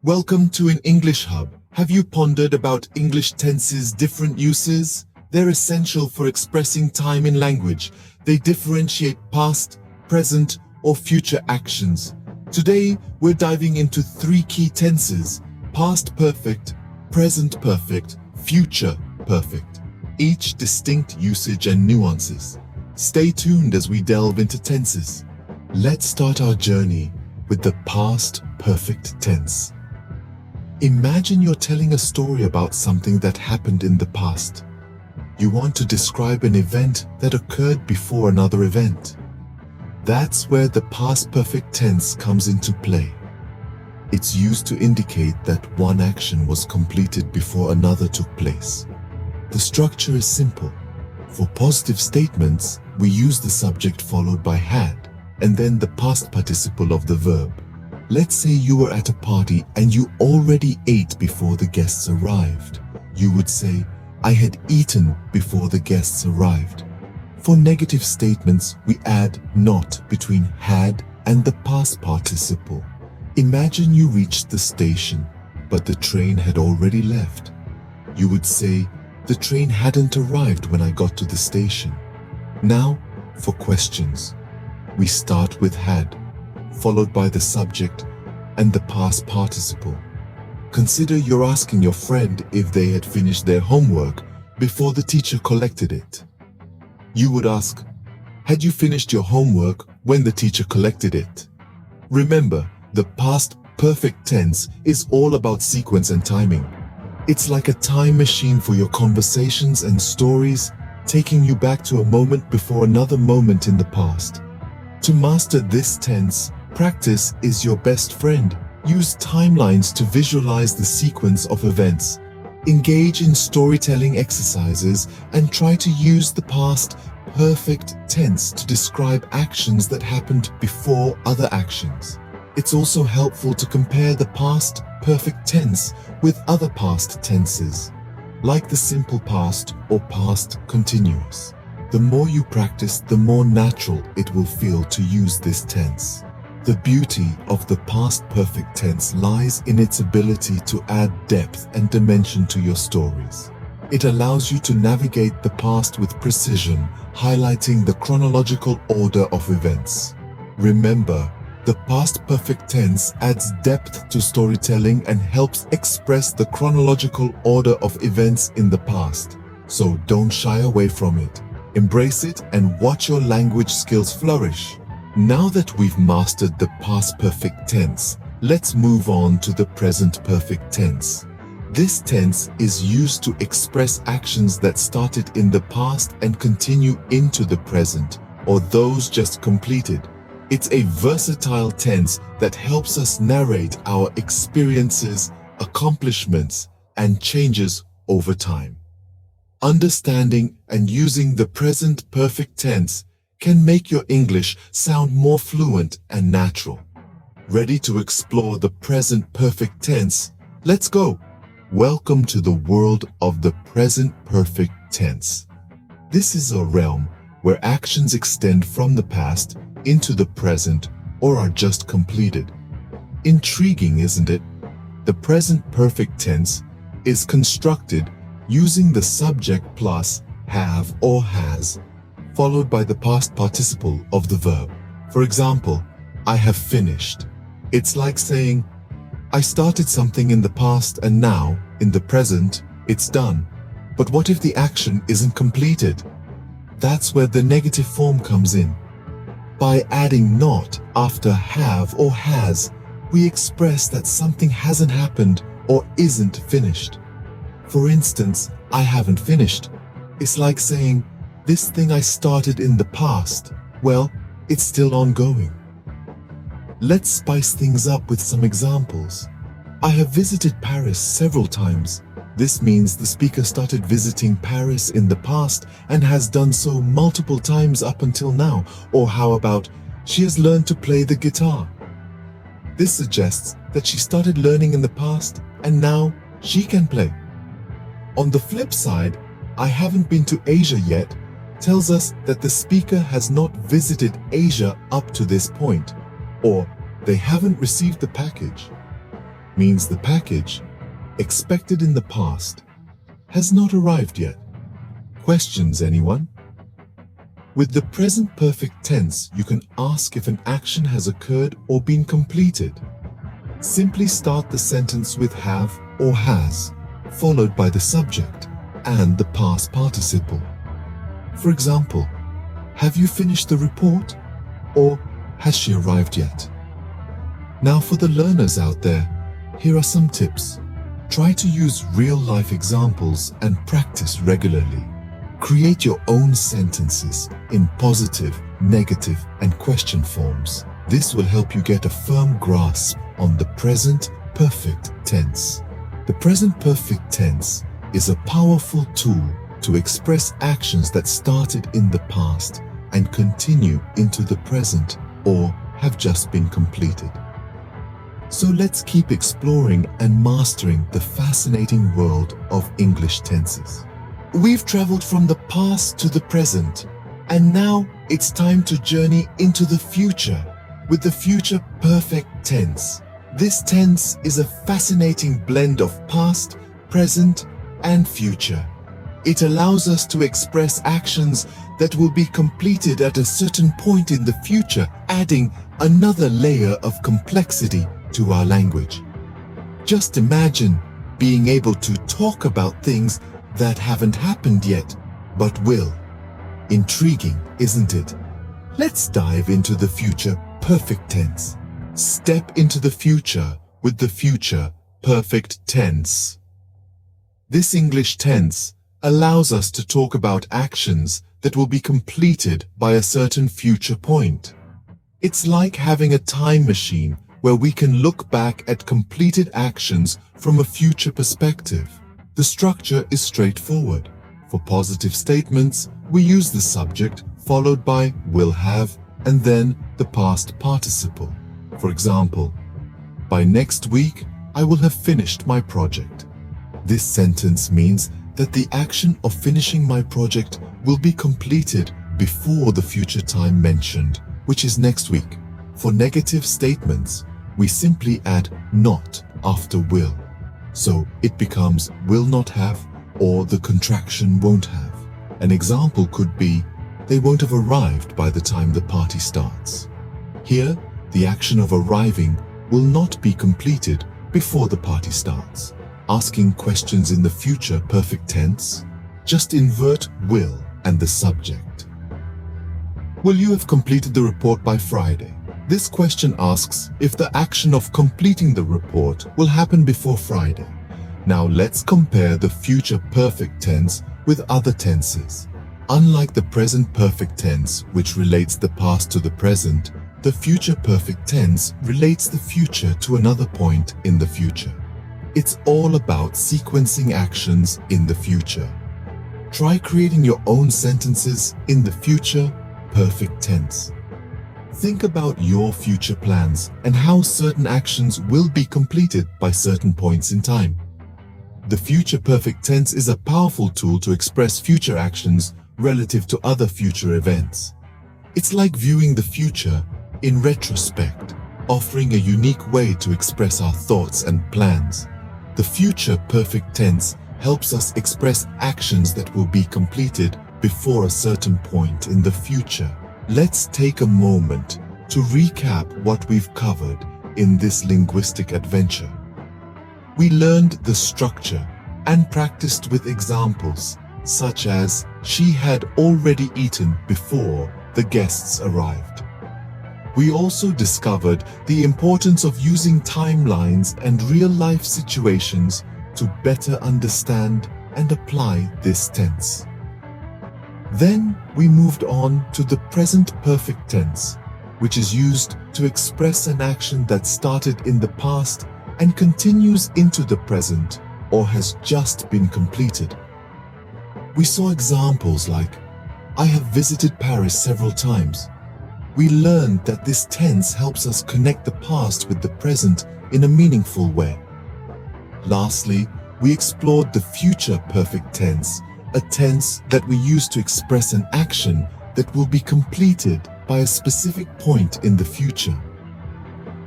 Welcome to Enenglishhub. Have you pondered about English tenses' different uses? They're essential for expressing time in language. They differentiate past, present, or future actions. Today, we're diving into three key tenses: past perfect, present perfect, future perfect. Each distinct usage and nuances. Stay tuned as we delve into tenses. Let's start our journey with the past perfect tense. Imagine you're telling a story about something that happened in the past. You want to describe an event that occurred before another event. That's where the past perfect tense comes into play. It's used to indicate that one action was completed before another took place. The structure is simple. For positive statements, we use the subject followed by had, and then the past participle of the verb. Let's say you were at a party and you already ate before the guests arrived. You would say, I had eaten before the guests arrived. For negative statements, we add not between had and the past participle. Imagine you reached the station, but the train had already left. You would say, the train hadn't arrived when I got to the station. Now, for questions. We start with had, followed by the subject and the past participle. Consider you're asking your friend if they had finished their homework before the teacher collected it. You would ask, had you finished your homework when the teacher collected it? Remember, the past perfect tense is all about sequence and timing. It's like a time machine for your conversations and stories, taking you back to a moment before another moment in the past. To master this tense, practice is your best friend. Use timelines to visualize the sequence of events. Engage in storytelling exercises and try to use the past perfect tense to describe actions that happened before other actions. It's also helpful to compare the past perfect tense with other past tenses, like the simple past or past continuous. The more you practice, the more natural it will feel to use this tense. The beauty of the past perfect tense lies in its ability to add depth and dimension to your stories. It allows you to navigate the past with precision, highlighting the chronological order of events. Remember, the past perfect tense adds depth to storytelling and helps express the chronological order of events in the past. So don't shy away from it. Embrace it and watch your language skills flourish. Now that we've mastered the past perfect tense, let's move on to the present perfect tense. This tense is used to express actions that started in the past and continue into the present, or those just completed. It's a versatile tense that helps us narrate our experiences, accomplishments, and changes over time. Understanding and using the present perfect tense can make your English sound more fluent and natural. Ready to explore the present perfect tense? Let's go! Welcome to the world of the present perfect tense. This is a realm where actions extend from the past into the present or are just completed. Intriguing, isn't it? The present perfect tense is constructed using the subject plus have or has, followed by the past participle of the verb. For example, I have finished. It's like saying, I started something in the past and now, in the present, it's done. But what if the action isn't completed? That's where the negative form comes in. By adding not after have or has, we express that something hasn't happened or isn't finished. For instance, I haven't finished. It's like saying, this thing I started in the past, well, it's still ongoing. Let's spice things up with some examples. I have visited Paris several times. This means the speaker started visiting Paris in the past and has done so multiple times up until now. Or how about, she has learned to play the guitar. This suggests that she started learning in the past and now she can play. On the flip side, I haven't been to Asia yet tells us that the speaker has not visited Asia up to this point, or they haven't received the package. means the package, expected in the past, has not arrived yet. Questions, anyone? With the present perfect tense, you can ask if an action has occurred or been completed. Simply start the sentence with have or has, followed by the subject and the past participle. For example, have you finished the report? Or has she arrived yet? Now for the learners out there, here are some tips. Try to use real-life examples and practice regularly. Create your own sentences in positive, negative, and question forms. This will help you get a firm grasp on the present perfect tense. The present perfect tense is a powerful tool to express actions that started in the past and continue into the present or have just been completed. So let's keep exploring and mastering the fascinating world of English tenses. We've traveled from the past to the present, and now it's time to journey into the future with the future perfect tense. This tense is a fascinating blend of past, present, and future. It allows us to express actions that will be completed at a certain point in the future, adding another layer of complexity to our language. Just imagine being able to talk about things that haven't happened yet, but will. Intriguing, isn't it? Let's dive into the future perfect tense. Step into the future with the future perfect tense. This English tense allows us to talk about actions that will be completed by a certain future point. It's like having a time machine where we can look back at completed actions from a future perspective. The structure is straightforward. For positive statements, we use the subject followed by will have and then the past participle. For example, by next week, I will have finished my project. This sentence means that the action of finishing my project will be completed before the future time mentioned, which is next week. For negative statements, we simply add not after will. So it becomes will not have or the contraction won't have. An example could be, they won't have arrived by the time the party starts. Here, the action of arriving will not be completed before the party starts. Asking questions in the future perfect tense, just invert will and the subject. Will you have completed the report by Friday? This question asks if the action of completing the report will happen before Friday. Now let's compare the future perfect tense with other tenses. Unlike the present perfect tense, which relates the past to the present, the future perfect tense relates the future to another point in the future. It's all about sequencing actions in the future. Try creating your own sentences in the future perfect tense. Think about your future plans and how certain actions will be completed by certain points in time. The future perfect tense is a powerful tool to express future actions relative to other future events. It's like viewing the future in retrospect, offering a unique way to express our thoughts and plans. The future perfect tense helps us express actions that will be completed before a certain point in the future. Let's take a moment to recap what we've covered in this linguistic adventure. We learned the structure and practiced with examples such as she had already eaten before the guests arrived. We also discovered the importance of using timelines and real-life situations to better understand and apply this tense. Then we moved on to the present perfect tense, which is used to express an action that started in the past and continues into the present or has just been completed. We saw examples like, I have visited Paris several times. We learned that this tense helps us connect the past with the present in a meaningful way. Lastly, we explored the future perfect tense, a tense that we use to express an action that will be completed by a specific point in the future.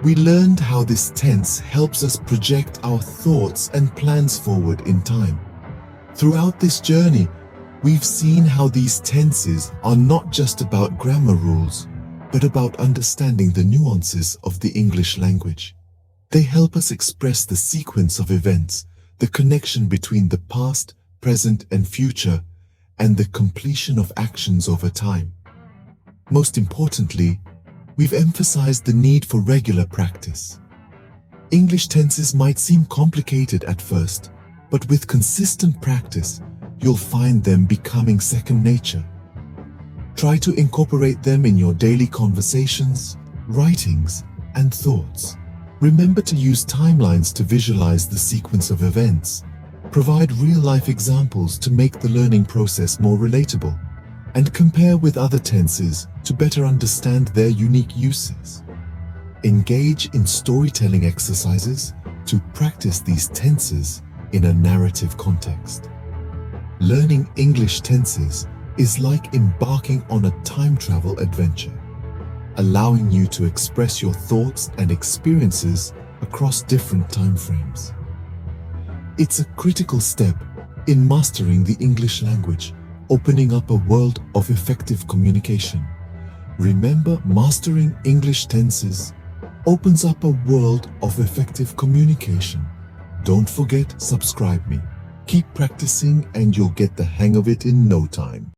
We learned how this tense helps us project our thoughts and plans forward in time. Throughout this journey, we've seen how these tenses are not just about grammar rules, but about understanding the nuances of the English language. They help us express the sequence of events, the connection between the past, present, and future, and the completion of actions over time. Most importantly, we've emphasized the need for regular practice. English tenses might seem complicated at first, but with consistent practice, you'll find them becoming second nature. Try to incorporate them in your daily conversations, writings, and thoughts. Remember to use timelines to visualize the sequence of events. Provide real-life examples to make the learning process more relatable, and compare with other tenses to better understand their unique uses. Engage in storytelling exercises to practice these tenses in a narrative context. Learning English tenses is like embarking on a time travel adventure, allowing you to express your thoughts and experiences across different time frames. It's a critical step in mastering the English language, opening up a world of effective communication. Remember, mastering English tenses opens up a world of effective communication. Don't forget, subscribe me. Keep practicing and you'll get the hang of it in no time.